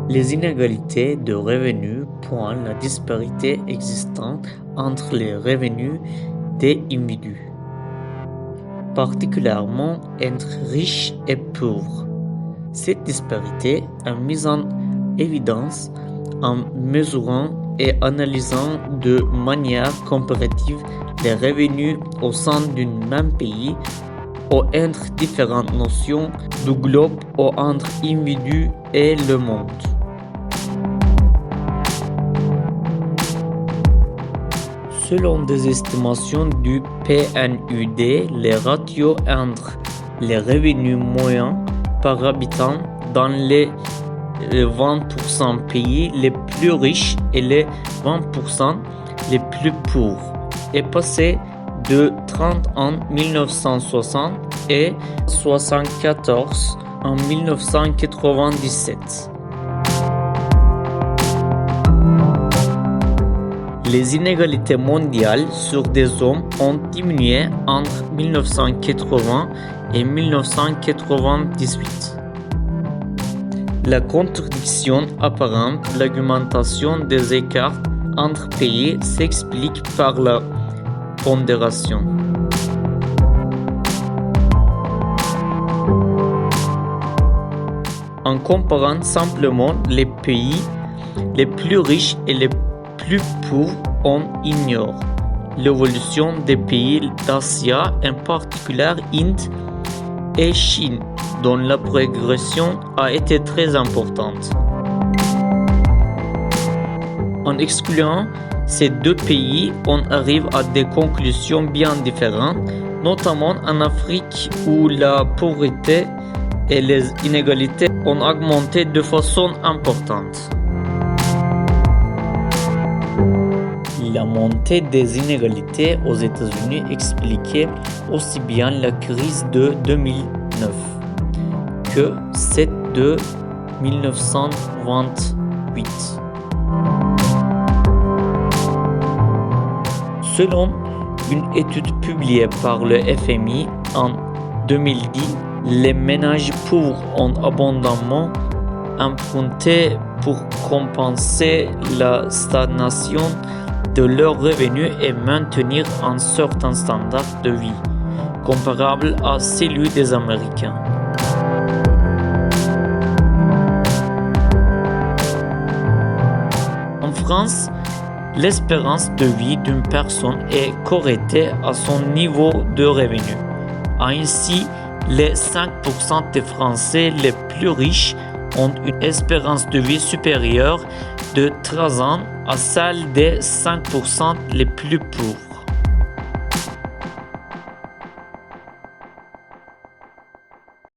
Les inégalités de revenus pointent la disparité existante entre les revenus des individus, particulièrement entre riches et pauvres. Cette disparité est mise en évidence en mesurant et analysant de manière comparative les revenus au sein d'un même pays ou entre différentes notions du globe ou entre individus et le monde. Selon des estimations du PNUD, les ratios entre les revenus moyens par habitant dans les 20% pays les plus riches et les 20% les plus pauvres est passé de 30 en 1960 et 74 en 1997. Les inégalités mondiales sur des hommes ont diminué entre 1980 et 1998. La contradiction apparente de l'augmentation des écarts entre pays s'explique par la pondération. En comparant simplement les pays les plus riches et les plus pauvres, on ignore l'évolution des pays d'Asie, en particulier Inde et Chine, dont la progression a été très importante. En excluant ces deux pays, on arrive à des conclusions bien différentes, notamment en Afrique où la pauvreté et les inégalités ont augmenté de façon importante. La montée des inégalités aux États-Unis expliquait aussi bien la crise de 2009 que celle de 1928. Selon une étude publiée par le FMI en 2010, les ménages pauvres ont abondamment emprunté pour compenser la stagnation de leurs revenus et maintenir un certain standard de vie comparable à celui des Américains. En France, l'espérance de vie d'une personne est corrélée à son niveau de revenu. Ainsi, les 5% des Français les plus riches ont une espérance de vie supérieure de 13 ans à celle des 5% les plus pauvres.